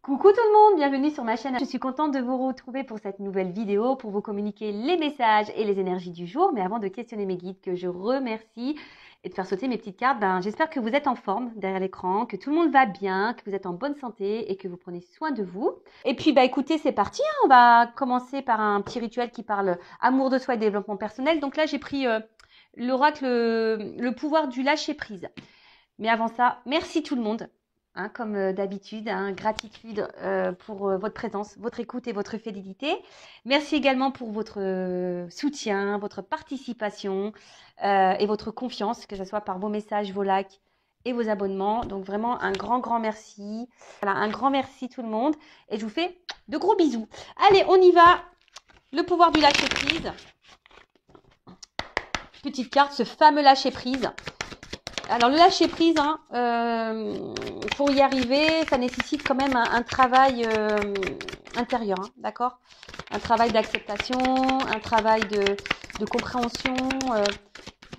Coucou tout le monde, bienvenue sur ma chaîne. Je suis contente de vous retrouver pour cette nouvelle vidéo pour vous communiquer les messages et les énergies du jour. Mais avant de questionner mes guides que je remercie et de faire sauter mes petites cartes, j'espère que vous êtes en forme derrière l'écran, que tout le monde va bien, que vous êtes en bonne santé et que vous prenez soin de vous. Et puis écoutez, c'est parti, hein. On va commencer par un petit rituel qui parle amour de soi et développement personnel. Donc là, j'ai pris l'oracle, le pouvoir du lâcher prise. Mais avant ça, merci tout le monde. Hein, comme d'habitude, gratitude pour votre présence, votre écoute et votre fidélité. Merci également pour votre soutien, votre participation et votre confiance, que ce soit par vos messages, vos likes et vos abonnements. Donc vraiment un grand merci. Voilà, un grand merci tout le monde. Et je vous fais de gros bisous. Allez, on y va. Le pouvoir du lâcher prise. Petite carte, ce fameux lâcher prise. Alors, le lâcher prise, pour y arriver, ça nécessite quand même un travail intérieur, d'accord? Un travail d'acceptation, un travail de compréhension,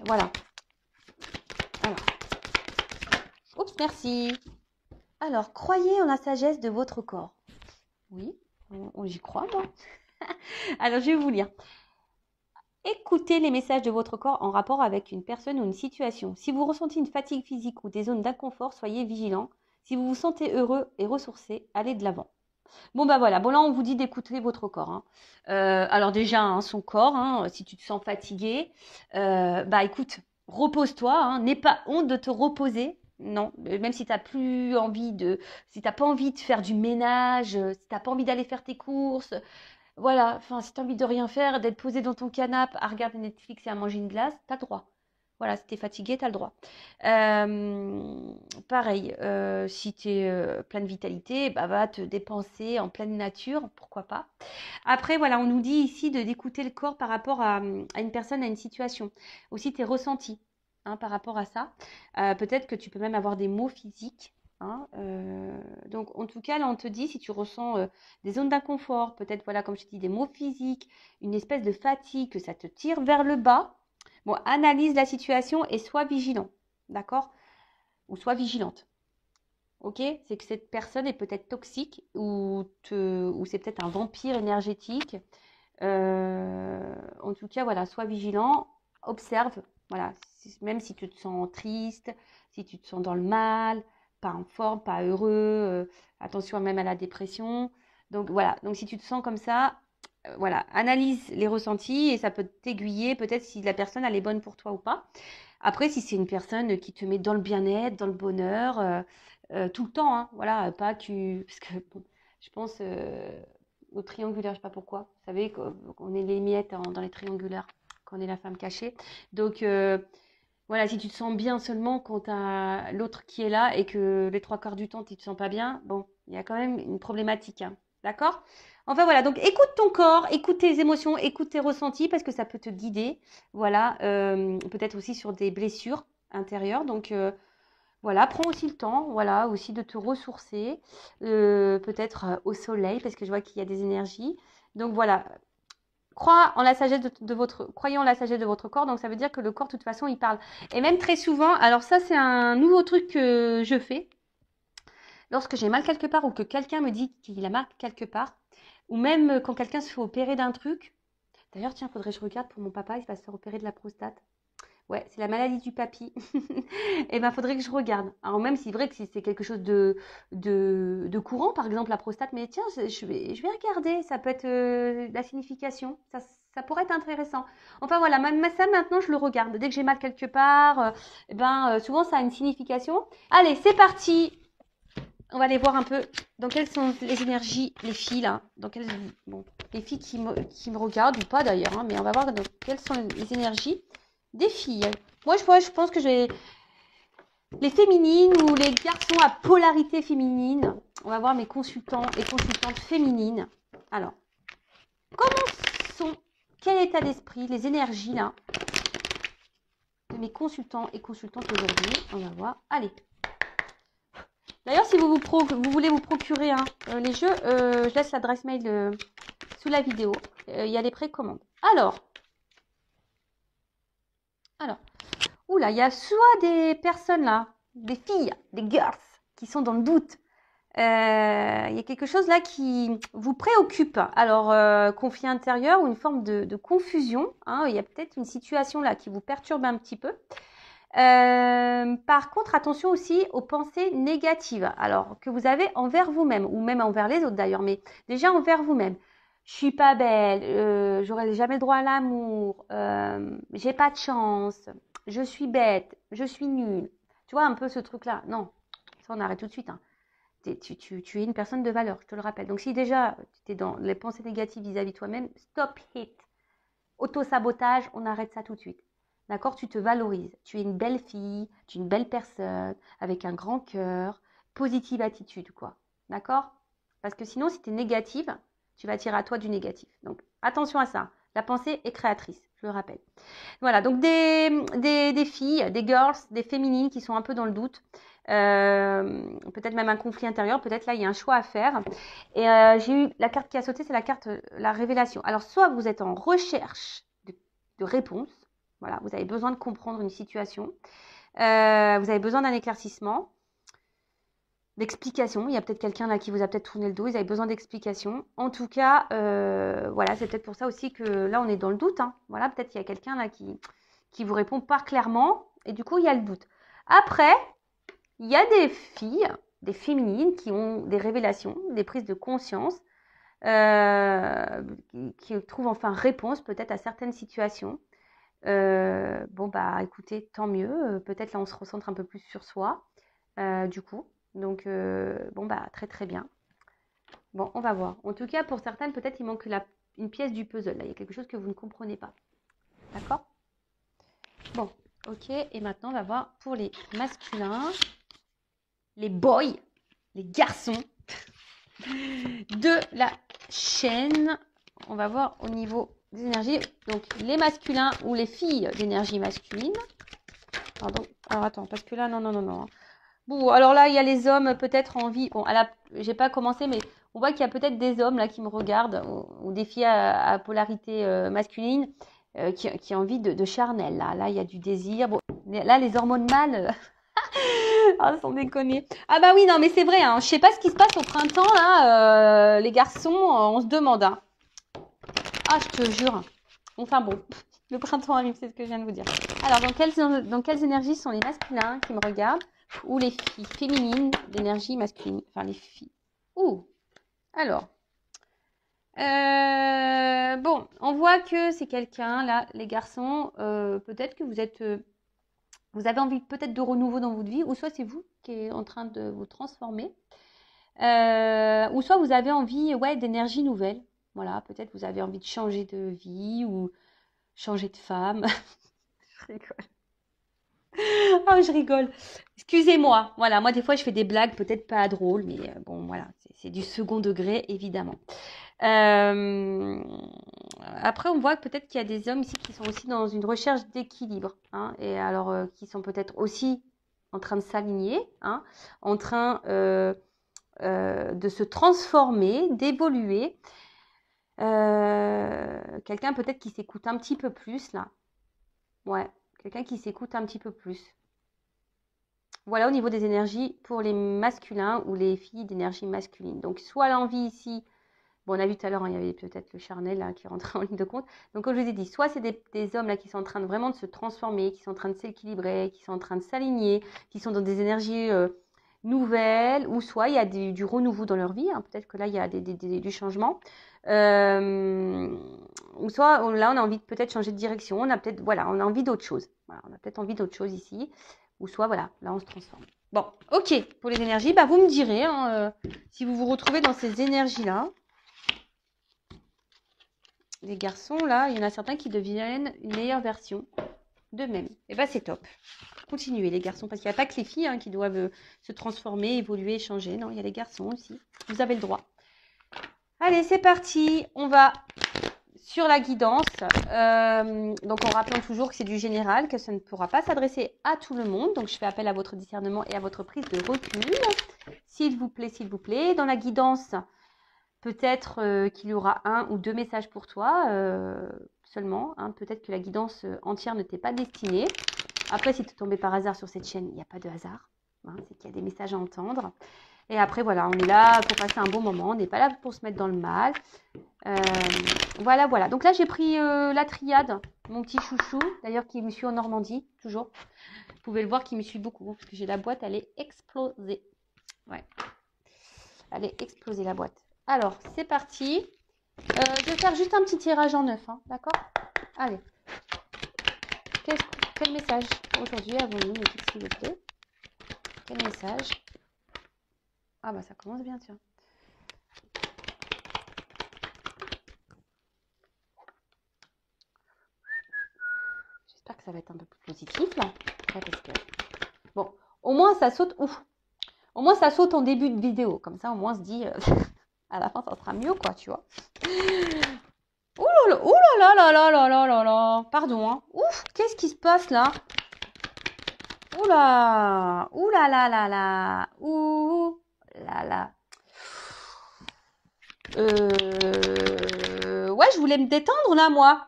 voilà. Alors, oups, merci. Alors, croyez en la sagesse de votre corps. Oui, j'y crois, moi. Alors, je vais vous lire. Écoutez les messages de votre corps en rapport avec une personne ou une situation. Si vous ressentez une fatigue physique ou des zones d'inconfort, soyez vigilant. Si vous vous sentez heureux et ressourcé, allez de l'avant. Bon voilà, bon là on vous dit d'écouter votre corps. Alors déjà, son corps, si tu te sens fatigué, écoute, repose-toi, n'aie pas honte de te reposer. Non, même si si t'as pas envie de faire du ménage, si t'as pas envie d'aller faire tes courses, voilà, enfin, si tu as envie de rien faire, d'être posé dans ton canapé à regarder Netflix et à manger une glace, tu as le droit. Voilà, si tu es fatigué, tu as le droit. Pareil, si tu es plein de vitalité, va te dépenser en pleine nature, pourquoi pas. Après, voilà, on nous dit ici d'écouter le corps par rapport à une personne, à une situation. Aussi tes ressentis par rapport à ça. Peut-être que tu peux même avoir des maux physiques. Donc, en tout cas, là, on te dit, si tu ressens des zones d'inconfort, peut-être, voilà, comme je te dis, des maux physiques, une espèce de fatigue, que ça te tire vers le bas, bon, analyse la situation et sois vigilant, d'accord? Ou sois vigilante. Ok? C'est que cette personne est peut-être toxique ou c'est peut-être un vampire énergétique. En tout cas, voilà, sois vigilant, observe, voilà, même si tu te sens triste, si tu te sens dans le mal, pas en forme, pas heureux, attention même à la dépression. Donc voilà, donc si tu te sens comme ça, voilà, analyse les ressentis et ça peut t'aiguiller peut-être si la personne elle est bonne pour toi ou pas. Après, si c'est une personne qui te met dans le bien-être, dans le bonheur, tout le temps, voilà, pas tu, parce que bon, je pense au triangulaire, je sais pas pourquoi. Vous savez qu'on est les miettes dans les triangulaires, qu'on est la femme cachée. Donc voilà, si tu te sens bien seulement quand tu as l'autre qui est là et que les 3/4 du temps tu te sens pas bien, bon, il y a quand même une problématique, d'accord? Enfin voilà, donc écoute ton corps, écoute tes émotions, écoute tes ressentis parce que ça peut te guider, voilà, peut-être aussi sur des blessures intérieures. Donc voilà, prends aussi le temps, voilà, aussi de te ressourcer, peut-être au soleil parce que je vois qu'il y a des énergies. Donc voilà, croyez en la sagesse de votre corps. Donc ça veut dire que le corps, de toute façon, il parle. Et même très souvent, alors ça c'est un nouveau truc que je fais. Lorsque j'ai mal quelque part ou que quelqu'un me dit qu'il a mal quelque part, ou même quand quelqu'un se fait opérer d'un truc. D'ailleurs, tiens, faudrait que je regarde pour mon papa, il va se faire opérer de la prostate. Ouais, c'est la maladie du papy. Et faudrait que je regarde. Alors même si c'est vrai que c'est quelque chose de courant, par exemple la prostate, mais tiens, je vais regarder. Ça peut être la signification. Ça pourrait être intéressant. Enfin voilà, même ça maintenant je le regarde. Dès que j'ai mal quelque part, souvent ça a une signification. Allez, c'est parti. On va aller voir un peu dans quelles sont les énergies, les filles là. Bon, les filles qui me regardent ou pas d'ailleurs, mais on va voir dans quelles sont les énergies des filles. Moi, je pense que j'ai les féminines ou les garçons à polarité féminine. On va voir mes consultants et consultantes féminines. Alors, quel état d'esprit, les énergies là de mes consultants et consultantes aujourd'hui. On va voir. Allez. D'ailleurs, si vous voulez vous procurer les jeux, je laisse l'adresse mail sous la vidéo. Il y a les précommandes. Alors, oula, il y a soit des personnes là, des filles, des girls, qui sont dans le doute. Il y a quelque chose là qui vous préoccupe. Alors, conflit intérieur ou une forme de confusion. Hein. Il y a peut-être une situation là qui vous perturbe un petit peu. Par contre, attention aussi aux pensées négatives. Alors, que vous avez envers vous-même ou même envers les autres d'ailleurs, mais déjà envers vous-même. Je suis pas belle, j'aurai jamais le droit à l'amour, j'ai pas de chance, je suis bête, je suis nulle. Tu vois un peu ce truc-là? Non, ça on arrête tout de suite. Hein. Tu es une personne de valeur, je te le rappelle. Donc si déjà tu es dans les pensées négatives vis-à-vis de toi-même, stop it. Auto-sabotage, on arrête ça tout de suite. D'accord? Tu te valorises. Tu es une belle fille, tu es une belle personne, avec un grand cœur, positive attitude, quoi. D'accord? Parce que sinon, si tu es négative, tu vas attirer à toi du négatif. Donc, attention à ça. La pensée est créatrice, je le rappelle. Voilà, donc des filles, des girls, des féminines qui sont un peu dans le doute. Peut-être même un conflit intérieur, peut-être là il y a un choix à faire. Et j'ai eu la carte qui a sauté, c'est la carte la révélation. Alors soit vous êtes en recherche de réponse, voilà, vous avez besoin de comprendre une situation, vous avez besoin d'un éclaircissement, d'explication. Il y a peut-être quelqu'un là qui vous a peut-être tourné le dos, vous avez besoin d'explication. En tout cas, voilà, c'est peut-être pour ça aussi que là on est dans le doute. Hein. Voilà, peut-être qu'il y a quelqu'un là qui vous répond pas clairement et du coup il y a le doute. Après, il y a des filles, des féminines qui ont des révélations, des prises de conscience, qui trouvent enfin réponse peut-être à certaines situations. Bon, bah écoutez, tant mieux. Peut-être là on se recentre un peu plus sur soi, du coup. Donc, bon, bah très très bien. Bon, on va voir. En tout cas, pour certaines, peut-être il manque une pièce du puzzle. Là, il y a quelque chose que vous ne comprenez pas. D'accord? Bon, ok. Et maintenant, on va voir pour les masculins. Les boys, les garçons de la chaîne. On va voir au niveau des énergies. Donc, les masculins ou les filles d'énergie masculine. Pardon. Alors, attends, parce que là, non. Bon, alors là, il y a les hommes peut-être en vie. Bon, j'ai pas commencé, mais on voit qu'il y a peut-être des hommes là qui me regardent ou des filles à polarité masculine qui ont envie de charnel. Là, il y a du désir. Bon, là, les hormones mâles. Ah, sans déconner. Ah bah oui, non, mais c'est vrai, hein. Je sais pas ce qui se passe au printemps, là. Les garçons, on se demande. Hein. Ah, je te jure. Enfin bon, le printemps arrive, c'est ce que je viens de vous dire. Alors, dans quelles énergies sont les masculins qui me regardent ou les filles féminines d'énergie masculine? Enfin, les filles. Ouh. Alors. Bon, on voit que c'est quelqu'un, là, les garçons. Peut-être que vous avez envie peut-être de renouveau dans votre vie, ou soit c'est vous qui êtes en train de vous transformer, ou soit vous avez envie d'énergie nouvelle. Voilà, peut-être vous avez envie de changer de vie ou changer de femme. Je rigole. Oh, je rigole. Excusez-moi. Voilà, moi des fois je fais des blagues peut-être pas drôles, mais bon voilà, c'est du second degré évidemment. Après, on voit peut-être qu'il y a des hommes ici qui sont aussi dans une recherche d'équilibre, hein, et alors qui sont peut-être aussi en train de s'aligner, hein, en train de se transformer, d'évoluer. Quelqu'un peut-être qui s'écoute un petit peu plus là. Ouais, quelqu'un qui s'écoute un petit peu plus. Voilà au niveau des énergies pour les masculins ou les filles d'énergie masculine. Donc soit l'envie ici. Bon, on a vu tout à l'heure, hein, il y avait peut-être le charnel là, qui rentrait en ligne de compte. Donc, comme je vous ai dit, soit c'est des hommes là qui sont en train de vraiment de se transformer, qui sont en train de s'équilibrer, qui sont en train de s'aligner, qui sont dans des énergies nouvelles, ou soit il y a du renouveau dans leur vie. Hein, peut-être que là, il y a du changement. Ou soit là, on a envie de peut-être changer de direction. On a peut-être, voilà, on a envie d'autre chose. Voilà, on a peut-être envie d'autre chose ici. Ou soit, voilà, là, on se transforme. Bon, ok, pour les énergies, bah, vous me direz hein, si vous vous retrouvez dans ces énergies-là. Les garçons, là, il y en a certains qui deviennent une meilleure version d'eux-mêmes. Et bien, c'est top. Continuez, les garçons, parce qu'il n'y a pas que les filles qui doivent se transformer, évoluer, changer. Non, il y a les garçons aussi. Vous avez le droit. Allez, c'est parti. On va sur la guidance. Donc, en rappelant toujours que c'est du général, que ça ne pourra pas s'adresser à tout le monde. Donc, je fais appel à votre discernement et à votre prise de recul. S'il vous plaît, s'il vous plaît. Dans la guidance... Peut-être qu'il y aura un ou deux messages pour toi seulement. Hein. Peut-être que la guidance entière ne t'est pas destinée. Après, si tu es tombé par hasard sur cette chaîne, il n'y a pas de hasard. Hein. C'est qu'il y a des messages à entendre. Et après, voilà, on est là pour passer un bon moment. On n'est pas là pour se mettre dans le mal. Voilà, voilà. Donc là, j'ai pris la triade, mon petit chouchou, d'ailleurs, qui me suit en Normandie, toujours. Vous pouvez le voir, qui me suit beaucoup, parce que j'ai la boîte, elle est explosée. Ouais, elle est explosée, la boîte. Alors, c'est parti. Je vais faire juste un petit tirage en neuf, hein, d'accord? Allez. Quel message aujourd'hui avons-nous, mes petites, s'il vous plaît? Quel message? Ah bah ça commence bien, tiens. J'espère que ça va être un peu plus positif, là. Ouais, parce que... Bon, au moins ça saute... Ouf. Au moins ça saute en début de vidéo. Comme ça, au moins on se dit... à la fin, ça sera mieux, quoi, tu vois. Ouh là là, ouh là là là là là là là. Pardon, hein. Ouf, qu'est-ce qui se passe, là? Ouh là. Ouh là là là là. Ouh là là. Ouais, je voulais me détendre, là, moi.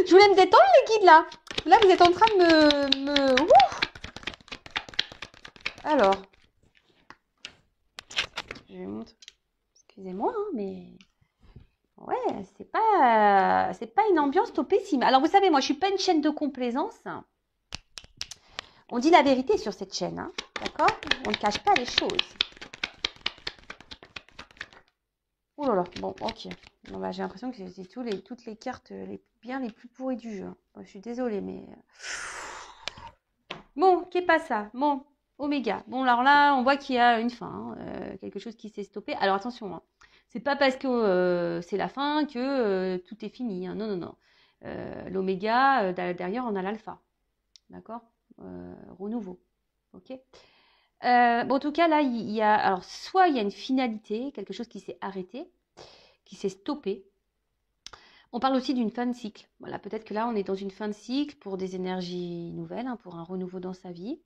Je voulais me détendre, les guides, là. Là, vous êtes en train de me... Ouf. Alors. Je montre. Excusez-moi, hein, mais... Ouais, c'est pas une ambiance topissime. Alors, vous savez, moi, je suis pas une chaîne de complaisance. On dit la vérité sur cette chaîne, hein, d'accord? On ne cache pas les choses. Oh là là, bon, ok. Bon, bah, j'ai l'impression que c'est toutes les cartes les plus pourries du jeu. Bon, je suis désolée, mais... Bon, qu'est pas ça? Bon, Oméga. Bon, alors là, on voit qu'il y a une fin, hein, quelque chose qui s'est stoppé. Alors, attention, hein, c'est pas parce que c'est la fin que tout est fini, hein. Non, non, non. L'Oméga, derrière, on a l'alpha. D'accord? Renouveau. Ok? Bon, en tout cas, là, il y a... Alors, soit il y a une finalité, quelque chose qui s'est arrêté, qui s'est stoppé. On parle aussi d'une fin de cycle. Voilà, peut-être que là, on est dans une fin de cycle pour des énergies nouvelles, hein, pour un renouveau dans sa vie.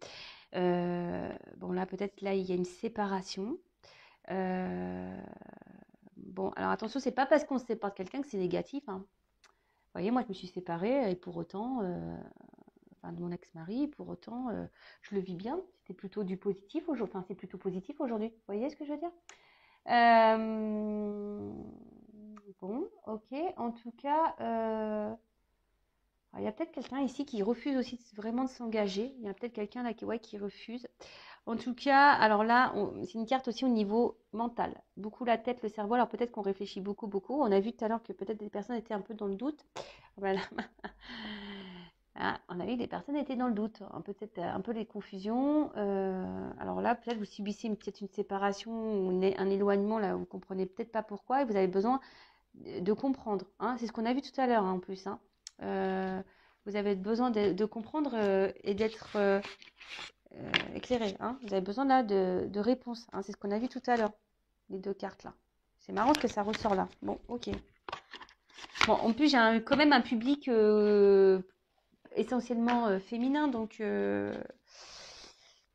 Bon, là, peut-être là, il y a une séparation. Bon, alors attention, c'est pas parce qu'on se sépare de quelqu'un que c'est négatif, hein. Vous voyez, moi, je me suis séparée et pour autant, enfin, de mon ex-mari, pour autant, je le vis bien. C'était plutôt du positif aujourd'hui. Enfin, c'est plutôt positif aujourd'hui. Vous voyez ce que je veux dire? Bon, ok. En tout cas, il y a peut-être quelqu'un ici qui refuse aussi vraiment de s'engager. Il y a peut-être quelqu'un là qui refuse. En tout cas, alors là, c'est une carte aussi au niveau mental. Beaucoup la tête, le cerveau. Alors peut-être qu'on réfléchit beaucoup, beaucoup. On a vu tout à l'heure que peut-être des personnes étaient un peu dans le doute. Voilà. Ah, on a vu que des personnes étaient dans le doute, hein, peut-être un peu les confusions. Alors là, peut-être vous subissez peut-être une séparation ou un éloignement, là, vous ne comprenez peut-être pas pourquoi et vous avez besoin de comprendre, hein. C'est ce qu'on a vu tout à l'heure, hein, en plus, hein. Vous avez besoin de comprendre et d'être éclairé, hein. Vous avez besoin là de réponses, hein. C'est ce qu'on a vu tout à l'heure, les deux cartes là. C'est marrant que ça ressort là. Bon, ok. Bon, en plus, j'ai quand même un public essentiellement féminin, donc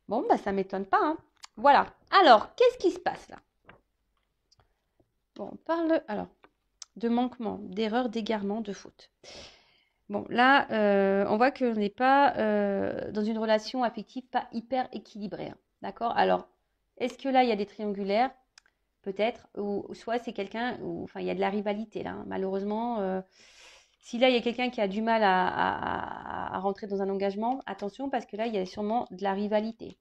bon, bah ça m'étonne pas, hein. Voilà. Alors, qu'est-ce qui se passe là? Bon, on parle alors de manquement, d'erreur, d'égarement, de faute. Bon, là, on voit qu'on n'est pas dans une relation affective pas hyper équilibrée, hein. D'accord? Alors, est-ce que là, il y a des triangulaires? Peut-être. Ou soit c'est quelqu'un, enfin, il y a de la rivalité, là, hein. Malheureusement, si là, il y a quelqu'un qui a du mal à rentrer dans un engagement, attention, parce que là, il y a sûrement de la rivalité,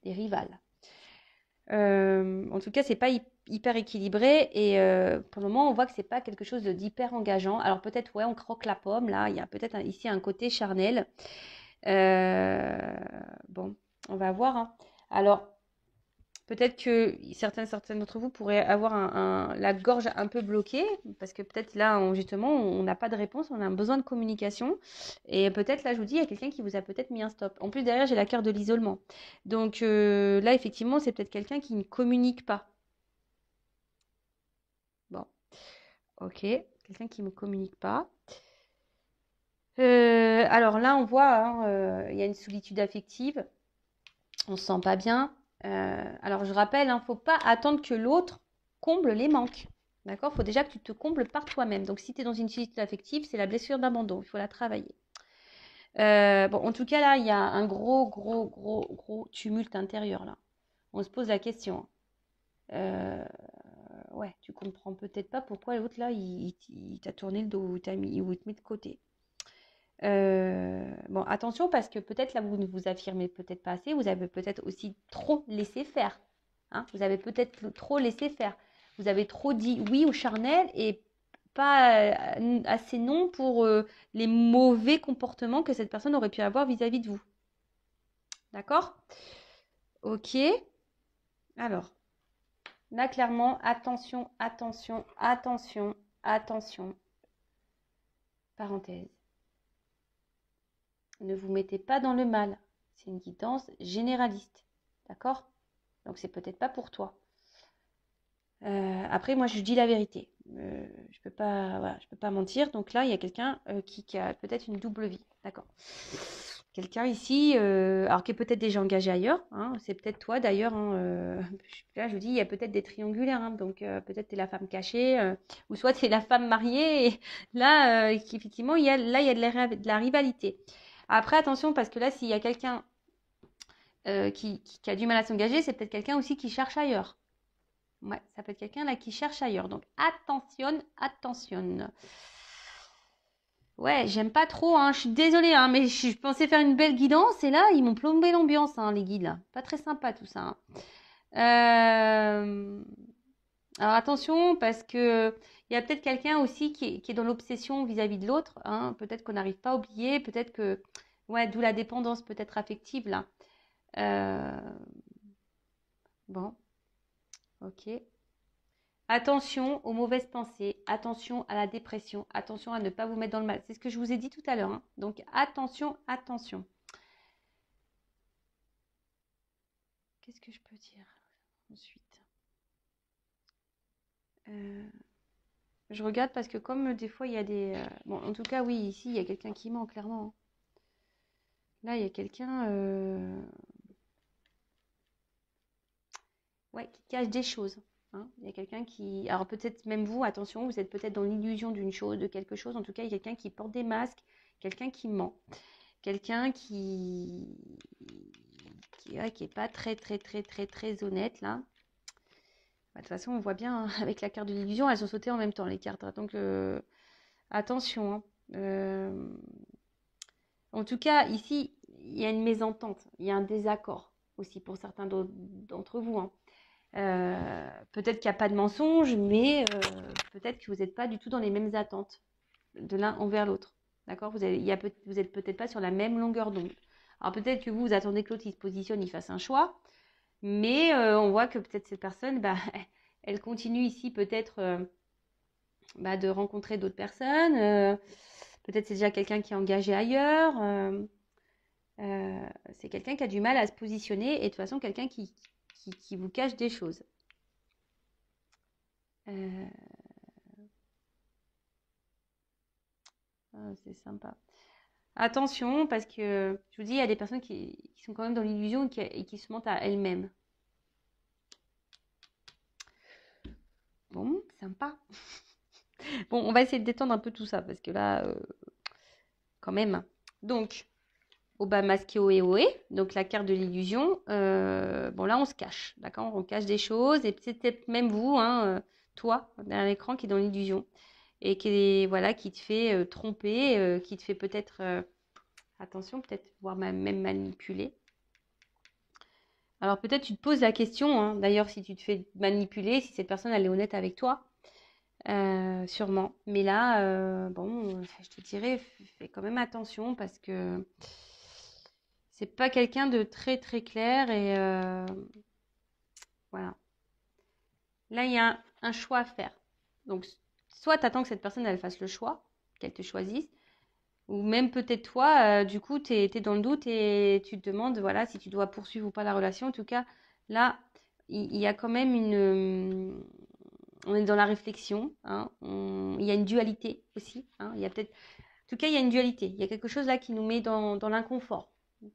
des rivales. En tout cas, c'est pas hyper équilibré et pour le moment, on voit que c'est pas quelque chose d'hyper engageant. Alors peut-être, ouais, on croque la pomme. Là, il y a peut-être ici un côté charnel. Bon, on va voir, hein. Alors, peut-être que certaines d'entre vous pourraient avoir la gorge un peu bloquée parce que peut-être là, justement, on n'a pas de réponse, on a un besoin de communication. Et peut-être là, je vous dis, il y a quelqu'un qui vous a peut-être mis un stop. En plus, derrière, j'ai la carte de l'isolement. Donc là, effectivement, c'est peut-être quelqu'un qui ne communique pas. Bon, ok, quelqu'un qui ne communique pas. Alors là, on voit, hein, il y a une solitude affective. On se sent pas bien. Alors je rappelle, il ne faut pas attendre que l'autre comble les manques. D'accord? Il faut déjà que tu te combles par toi-même. Donc si tu es dans une solitude affective, c'est la blessure d'abandon. Il faut la travailler. Bon, en tout cas, là, il y a un gros tumulte intérieur, là. On se pose la question. Ouais, tu comprends peut-être pas pourquoi l'autre là, il t'a tourné le dos ou il te met de côté. Bon, attention parce que peut-être là, vous ne vous affirmez peut-être pas assez. Vous avez peut-être aussi trop laissé faire. Hein, vous avez peut-être trop laissé faire. Vous avez trop dit oui au charnel et pas assez non pour les mauvais comportements que cette personne aurait pu avoir vis-à-vis de vous. D'accord? Ok. Alors, là, clairement, attention, attention, attention, attention. Parenthèse. Ne vous mettez pas dans le mal. C'est une guidance généraliste. D'accord? Donc, c'est peut-être pas pour toi. Après, moi, je dis la vérité. Je peux pas, voilà, je peux pas mentir. Donc là, il y a quelqu'un qui a peut-être une double vie. D'accord. Quelqu'un ici, alors qui est peut-être déjà engagé ailleurs. Hein, c'est peut-être toi d'ailleurs. Hein, là, je vous dis, il y a peut-être des triangulaires. Hein, donc peut-être tu es la femme cachée, ou soit tu es la femme mariée. Et là, effectivement, il y a de la rivalité. Après, attention, parce que là, s'il y a quelqu'un qui a du mal à s'engager, c'est peut-être quelqu'un aussi qui cherche ailleurs. Ouais, ça peut être quelqu'un là qui cherche ailleurs. Donc, attention, attention. Ouais, j'aime pas trop, hein. Je suis désolée, hein, mais je pensais faire une belle guidance et là, ils m'ont plombé l'ambiance, hein, les guides, là. Pas très sympa tout ça. Hein. Alors attention, parce que il y a peut-être quelqu'un aussi qui est dans l'obsession vis-à-vis de l'autre. Hein. Peut-être qu'on n'arrive pas à oublier, peut-être que, ouais, d'où la dépendance peut-être affective là. Bon, ok. Attention aux mauvaises pensées, attention à la dépression, attention à ne pas vous mettre dans le mal. C'est ce que je vous ai dit tout à l'heure. Hein. Donc attention, attention. Qu'est-ce que je peux dire ensuite Je regarde parce que comme des fois il y a des... Bon, en tout cas, oui, ici, il y a quelqu'un qui ment, clairement. Hein. Là, il y a quelqu'un ouais, qui cache des choses. Hein. Il y a quelqu'un qui... Alors peut-être même vous, attention, vous êtes peut-être dans l'illusion d'une chose, de quelque chose. En tout cas, il y a quelqu'un qui porte des masques, quelqu'un qui ment. Quelqu'un ouais, qui est pas très, très, très, très, très honnête, là. Bah, de toute façon, on voit bien, hein, avec la carte de l'illusion, elles ont sauté en même temps, les cartes. Hein. Donc, attention. Hein. En tout cas, ici, il y a une mésentente, il y a un désaccord aussi pour certains d'entre vous. Hein. Peut-être qu'il n'y a pas de mensonge, mais peut-être que vous n'êtes pas du tout dans les mêmes attentes de l'un envers l'autre. D'accord? Vous êtes peut-être pas sur la même longueur d'onde. Alors peut-être que vous attendez que l'autre il se positionne, il fasse un choix, mais on voit que peut-être cette personne, bah, elle continue ici peut-être de rencontrer d'autres personnes. Peut-être c'est déjà quelqu'un qui est engagé ailleurs. C'est quelqu'un qui a du mal à se positionner et de toute façon quelqu'un qui vous cache des choses. C'est sympa. Attention, parce que je vous dis, il y a des personnes qui sont quand même dans l'illusion et qui se mentent à elles-mêmes. Bon, sympa. Bon, on va essayer de détendre un peu tout ça, parce que là, quand même. Donc, Oba masqué Oé, donc la carte de l'illusion. Bon, là, on se cache, d'accord? On cache des choses, et c'est peut-être même vous, hein, toi, derrière l'écran, qui est dans l'illusion, et qui te fait tromper, qui te fait peut-être... attention, peut-être voire même manipuler. Alors peut-être tu te poses la question, hein, d'ailleurs si tu te fais manipuler, si cette personne elle est honnête avec toi, sûrement. Mais là, bon, je te dirais, fais quand même attention parce que c'est pas quelqu'un de très très clair et voilà. Là il y a un choix à faire. Donc soit tu attends que cette personne elle fasse le choix, qu'elle te choisisse, ou même peut-être toi, du coup, tu es dans le doute et tu te demandes voilà, si tu dois poursuivre ou pas la relation. En tout cas, là, il y a quand même une... on est dans la réflexion. Hein, il y a une dualité aussi. Hein, il y a peut-être... En tout cas, il y a une dualité. Il y a quelque chose là qui nous met dans l'inconfort.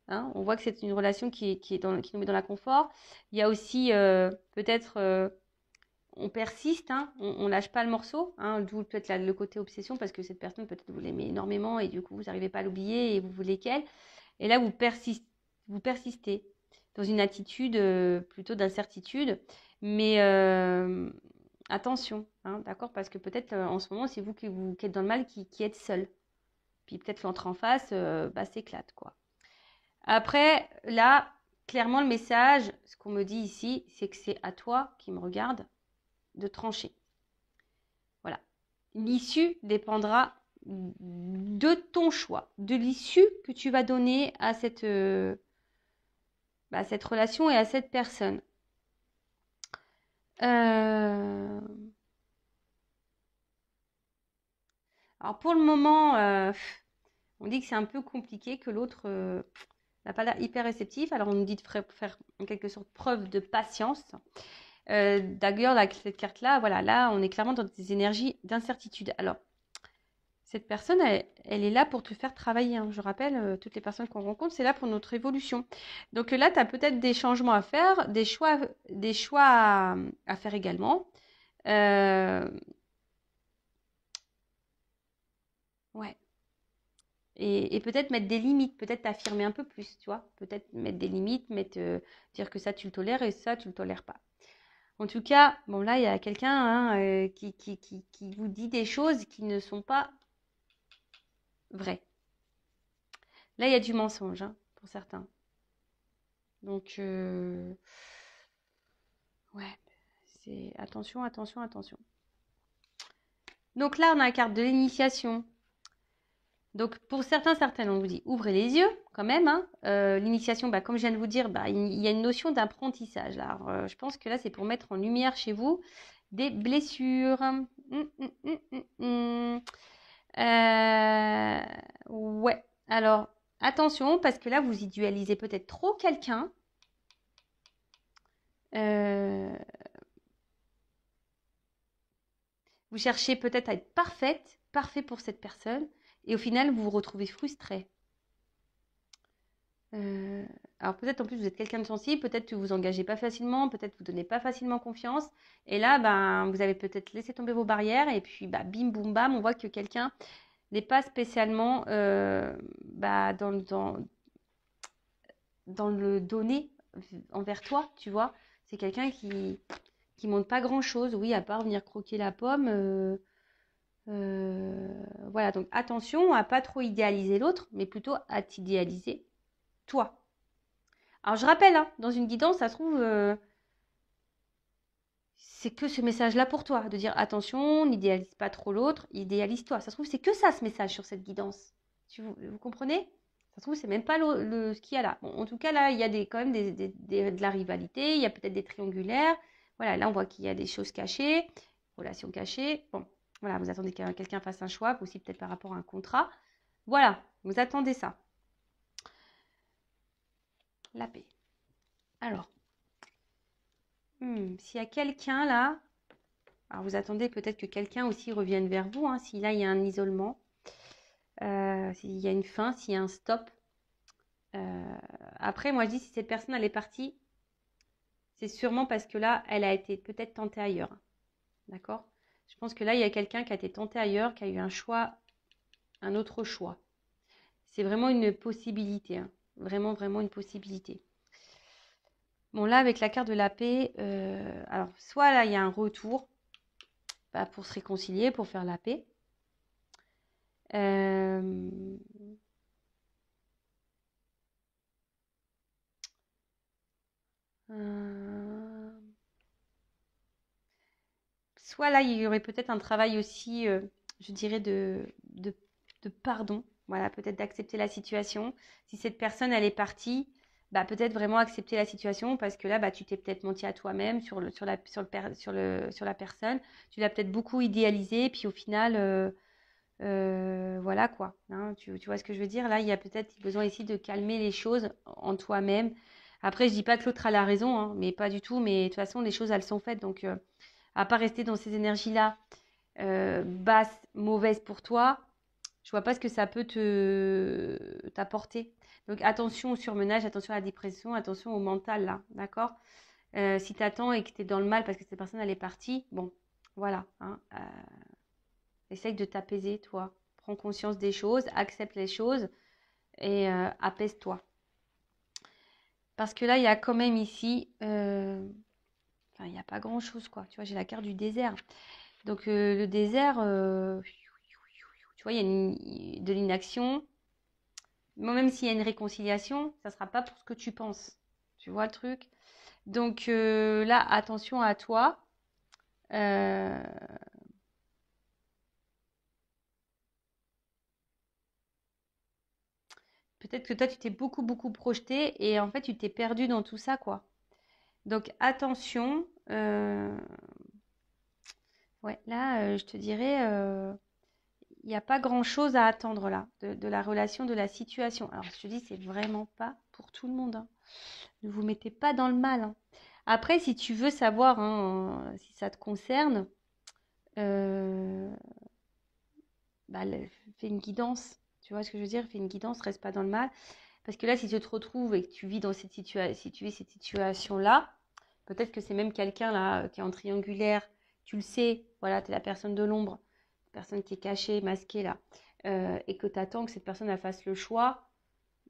Hein, on voit que c'est une relation qui nous met dans l'inconfort. Il y a aussi peut-être... on persiste, hein, on lâche pas le morceau, hein, d'où peut-être le côté obsession, parce que cette personne, peut-être vous l'aimez énormément et du coup, vous n'arrivez pas à l'oublier et vous voulez qu'elle. Et là, vous persistez. dans une attitude plutôt d'incertitude. Mais attention, hein, d'accord? Parce que peut-être en ce moment, c'est vous qui êtes dans le mal, qui êtes seul. Puis peut-être l'autre en face, s'éclate, quoi. Après, là, clairement, le message, ce qu'on me dit ici, c'est que c'est à toi qui me regarde de trancher. Voilà. L'issue dépendra de ton choix, de l'issue que tu vas donner à cette relation et à cette personne. Alors pour le moment, on dit que c'est un peu compliqué, que l'autre n'a pas l'air hyper réceptif. Alors on nous dit de faire en quelque sorte preuve de patience. D'ailleurs, cette carte-là, voilà, là, on est clairement dans des énergies d'incertitude. Alors, cette personne, elle est là pour te faire travailler, hein. Je rappelle, toutes les personnes qu'on rencontre, c'est là pour notre évolution. Donc là, tu as peut-être des changements à faire, des choix à faire également. Ouais. Et peut-être mettre des limites, peut-être t'affirmer un peu plus, tu vois. Peut-être mettre des limites, dire que ça, tu le tolères et ça, tu le tolères pas. En tout cas, bon là, il y a quelqu'un, hein, qui vous dit des choses qui ne sont pas vraies. Là, il y a du mensonge, hein, pour certains. Donc, ouais, c'est attention, attention, attention. Donc là, on a la carte de l'initiation. Donc, pour certaines, on vous dit ouvrez les yeux quand même, hein. L'initiation, comme je viens de vous dire, il y a une notion d'apprentissage. Alors, je pense que là, c'est pour mettre en lumière chez vous des blessures. Ouais. Alors, attention, parce que là, vous idéalisez peut-être trop quelqu'un. Vous cherchez peut-être à être parfait pour cette personne, et au final, vous vous retrouvez frustré. Alors peut-être en plus vous êtes quelqu'un de sensible, peut-être que vous vous engagez pas facilement, peut-être vous donnez pas facilement confiance, et là, vous avez peut-être laissé tomber vos barrières, et puis bim boum bam, on voit que quelqu'un n'est pas spécialement dans le donner envers toi, tu vois. C'est quelqu'un qui montre pas grand-chose, oui, à part venir croquer la pomme. Voilà, donc attention à pas trop idéaliser l'autre, mais plutôt à t'idéaliser toi. Alors je rappelle, hein, dans une guidance, ça se trouve, c'est que ce message-là pour toi, de dire attention, n'idéalise pas trop l'autre, idéalise-toi. Ça se trouve, c'est que ça ce message sur cette guidance. Vous comprenez? Ça se trouve, c'est même pas ce qu'il y a là. Bon, en tout cas, là, il y a quand même de la rivalité, il y a peut-être des triangulaires. Voilà, là, on voit qu'il y a des choses cachées, relations cachées. Bon, voilà, vous attendez que quelqu'un fasse un choix, aussi peut-être par rapport à un contrat. Voilà, vous attendez ça. La paix. Alors, s'il y a quelqu'un là, alors vous attendez peut-être que quelqu'un aussi revienne vers vous, hein, si là il y a un isolement, s'il y a une fin, s'il y a un stop. Après, moi je dis si cette personne elle est partie, c'est sûrement parce que là elle a été peut-être tentée ailleurs. D'accord? Je pense que là il y a quelqu'un qui a été tenté ailleurs, qui a eu un choix, un autre choix. C'est vraiment une possibilité, hein. Vraiment, vraiment une possibilité. Bon, là, avec la carte de la paix, alors, soit là, il y a un retour pour se réconcilier, pour faire la paix. Soit là, il y aurait peut-être un travail aussi, je dirais, de pardon. Voilà, peut-être d'accepter la situation. Si cette personne, elle est partie, peut-être vraiment accepter la situation parce que là, tu t'es peut-être menti à toi-même sur la personne. Tu l'as peut-être beaucoup idéalisé, puis au final, voilà quoi. Hein, tu vois ce que je veux dire? Là, il y a peut-être besoin ici de calmer les choses en toi-même. Après, je dis pas que l'autre a la raison, hein, mais pas du tout. Mais de toute façon, les choses, elles sont faites. Donc, à pas rester dans ces énergies-là basses, mauvaises pour toi, je vois pas ce que ça peut t'apporter. Donc attention au surmenage, attention à la dépression, attention au mental là, d'accord? Si tu attends et que tu es dans le mal parce que cette personne elle est partie, bon, voilà, hein, essaye de t'apaiser toi. Prends conscience des choses, accepte les choses et apaise-toi. Parce que là, il y a quand même ici, enfin, il n'y a pas grand-chose, quoi. Tu vois, j'ai la carte du désert. Donc, le désert, tu vois, il y a de l'inaction. Bon, même s'il y a une réconciliation, ça ne sera pas pour ce que tu penses. Tu vois le truc? Donc, là, attention à toi. Euh, Peut-être que toi, tu t'es beaucoup, beaucoup projeté et en fait, tu t'es perdu dans tout ça, quoi. Donc, attention. Ouais, là, je te dirais, il n'y a pas grand-chose à attendre là, de la relation, de la situation. Alors, je te dis, c'est vraiment pas pour tout le monde, hein. Ne vous mettez pas dans le mal, hein. Après, si tu veux savoir, hein, si ça te concerne, euh, bah, fais une guidance. Tu vois ce que je veux dire? Fais une guidance, reste pas dans le mal. Parce que là, si tu te retrouves et que tu vis dans cette situation, si tu vis cette situation-là, peut-être que c'est même quelqu'un là qui est en triangulaire, tu le sais, voilà, tu es la personne de l'ombre, la personne qui est cachée, masquée là, et que tu attends que cette personne elle fasse le choix,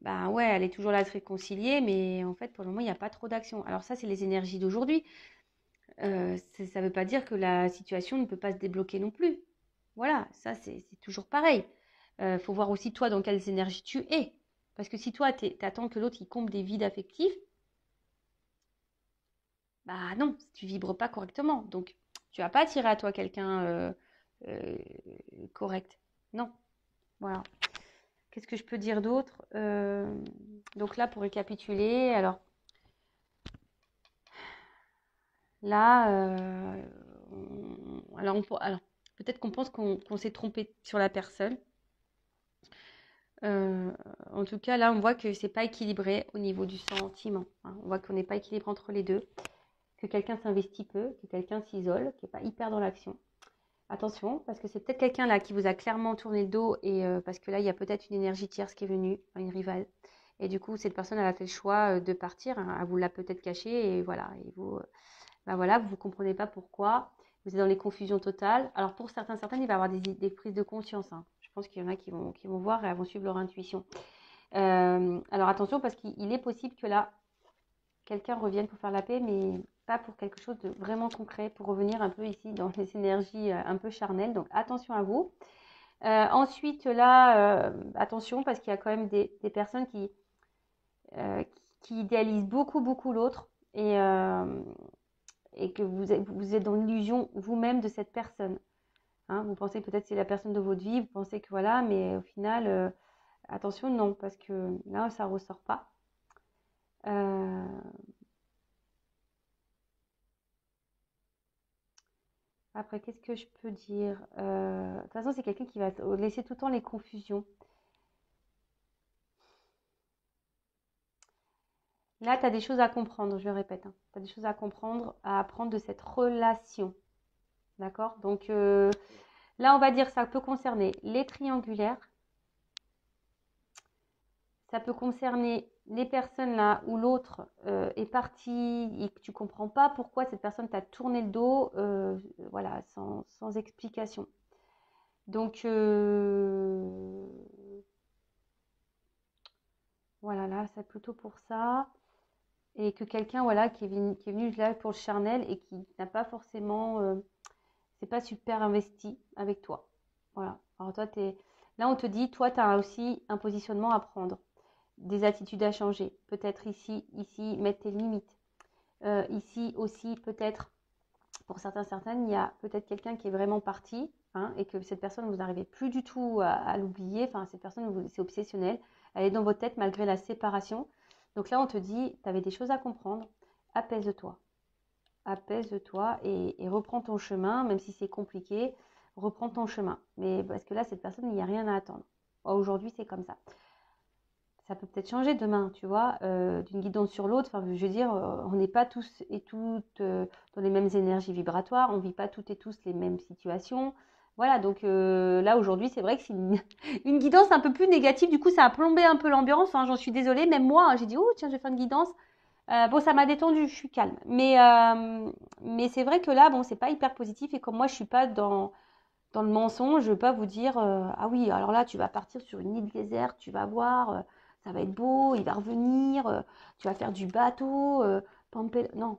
ben ouais, elle est toujours là à se réconcilier, mais en fait, pour le moment, il n'y a pas trop d'action. Alors ça, c'est les énergies d'aujourd'hui. Ça ne veut pas dire que la situation ne peut pas se débloquer non plus. Voilà, ça, c'est toujours pareil. Faut voir aussi toi dans quelles énergies tu es. Parce que si toi, t'attends que l'autre il comble des vides affectifs, bah non, tu vibres pas correctement. Donc, tu vas pas attirer à toi quelqu'un euh, correct. Non, voilà. Qu'est-ce que je peux dire d'autre? Donc là, pour récapituler, alors là, alors peut-être qu'on pense qu'on s'est trompé sur la personne. Euh, En tout cas, là, on voit que c'est pas équilibré au niveau du sentiment, hein. On voit qu'on n'est pas équilibré entre les deux, que quelqu'un s'investit peu, que quelqu'un s'isole, qui n'est pas hyper dans l'action. Attention, parce que c'est peut-être quelqu'un là qui vous a clairement tourné le dos et parce que là, il y a peut-être une énergie tierce qui est venue, une rivale. Et du coup, cette personne, elle a fait le choix de partir, hein. Elle vous l'a peut-être caché et voilà. Et vous, ben voilà, vous ne comprenez pas pourquoi. Vous êtes dans les confusions totales. Alors pour certaines, il va y avoir des prises de conscience, hein. Je pense qu'il y en a qui vont voir et elles vont suivre leur intuition. Alors attention, parce qu'il est possible que là, quelqu'un revienne pour faire la paix, mais pas pour quelque chose de vraiment concret, pour revenir un peu ici dans les énergies un peu charnelles. Donc attention à vous. Ensuite, là, attention, parce qu'il y a quand même des personnes qui idéalisent beaucoup, beaucoup l'autre et que vous êtes dans l'illusion vous-même de cette personne, hein. Vous pensez peut-être que c'est la personne de votre vie, vous pensez que voilà, mais au final, attention, non, parce que là, ça ne ressort pas. Euh, Après, qu'est-ce que je peux dire? De toute façon, c'est quelqu'un qui va laisser tout le temps les confusions. Là, tu as des choses à comprendre, je le répète, hein. Tu as des choses à comprendre, à apprendre de cette relation. D'accord? Donc là, on va dire ça peut concerner les triangulaires. Ça peut concerner les personnes là où l'autre est parti et que tu ne comprends pas pourquoi cette personne t'a tourné le dos, voilà, sans explication. Donc, voilà, là, c'est plutôt pour ça. Et que quelqu'un, voilà, qui est venu là pour le charnel et qui n'a pas forcément, c'est pas super investi avec toi. Voilà. Alors toi, là, on te dit, toi, tu as aussi un positionnement à prendre, des attitudes à changer. Peut-être ici, mettre tes limites. Ici aussi, peut-être, pour certaines, il y a peut-être quelqu'un qui est vraiment parti, hein, et que cette personne, vous n'arrivez plus du tout à l'oublier. Enfin, cette personne, c'est obsessionnel. Elle est dans votre tête malgré la séparation. Donc là, on te dit, tu avais des choses à comprendre. Apaise-toi. Apaise-toi et reprends ton chemin, même si c'est compliqué. Reprends ton chemin. Mais parce que là, cette personne, il n'y a rien à attendre. Aujourd'hui, c'est comme ça. Ça peut peut-être changer demain, tu vois, d'une guidance sur l'autre. Enfin, je veux dire, on n'est pas tous et toutes dans les mêmes énergies vibratoires, on ne vit pas toutes et tous les mêmes situations. Voilà, donc là, aujourd'hui, c'est vrai que c'est une guidance un peu plus négative. Du coup, ça a plombé un peu l'ambiance, hein, j'en suis désolée. Même moi, hein, j'ai dit, oh, tiens, je vais faire une guidance. Bon, ça m'a détendu, je suis calme. Mais c'est vrai que là, bon, c'est pas hyper positif. Et comme moi, je suis pas dans le mensonge, je ne veux pas vous dire ah oui, alors là, tu vas partir sur une île déserte, tu vas voir, ça va être beau, il va revenir, tu vas faire du bateau, non,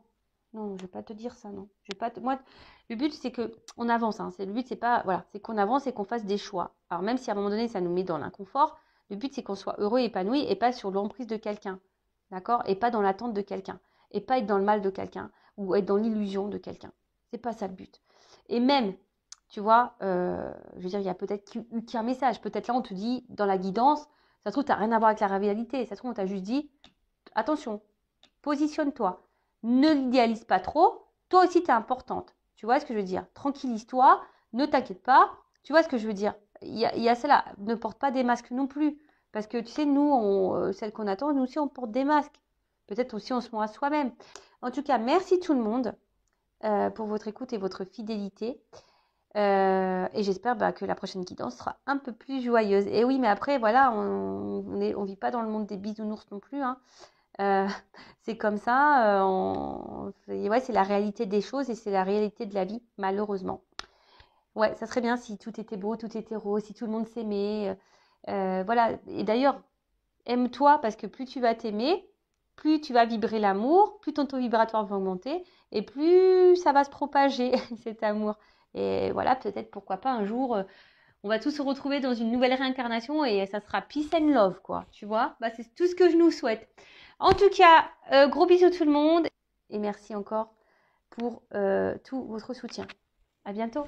non, je vais pas te dire ça, non. Je vais pas moi, le but, c'est que on avance, hein. Le but, c'est pas, voilà, c'est qu'on avance et qu'on fasse des choix. Alors, même si à un moment donné, ça nous met dans l'inconfort, le but, c'est qu'on soit heureux et épanoui et pas sur l'emprise de quelqu'un. D'accord? Et pas dans l'attente de quelqu'un. Et pas être dans le mal de quelqu'un ou être dans l'illusion de quelqu'un. C'est pas ça le but. Et même, tu vois, je veux dire, il y a peut-être eu qu'un message. Peut-être là, on te dit, dans la guidance, ça se trouve, tu n'as rien à voir avec la réalité. Ça se trouve, on t'a juste dit, attention, positionne-toi. Ne l'idéalise pas trop. Toi aussi, tu es importante. Tu vois ce que je veux dire? Tranquillise-toi. Ne t'inquiète pas. Tu vois ce que je veux dire? Il y a celle-là. Ne porte pas des masques non plus. Parce que tu sais, nous, celles qu'on attend, nous aussi, on porte des masques. Peut-être aussi, on se ment à soi-même. En tout cas, merci tout le monde pour votre écoute et votre fidélité. Et j'espère que la prochaine guidance sera un peu plus joyeuse. Et oui, mais après, voilà, on vit pas dans le monde des bisounours non plus, hein. C'est comme ça. Ouais, c'est la réalité des choses et c'est la réalité de la vie, malheureusement. Ouais, ça serait bien si tout était beau, tout était rose, si tout le monde s'aimait. Voilà. Et d'ailleurs, aime-toi parce que plus tu vas t'aimer, plus tu vas vibrer l'amour, plus ton taux vibratoire va augmenter et plus ça va se propager, cet amour. Et voilà, peut-être, pourquoi pas, un jour, on va tous se retrouver dans une nouvelle réincarnation et ça sera peace and love, quoi. Tu vois? C'est tout ce que je nous souhaite. En tout cas, gros bisous tout le monde et merci encore pour tout votre soutien. À bientôt.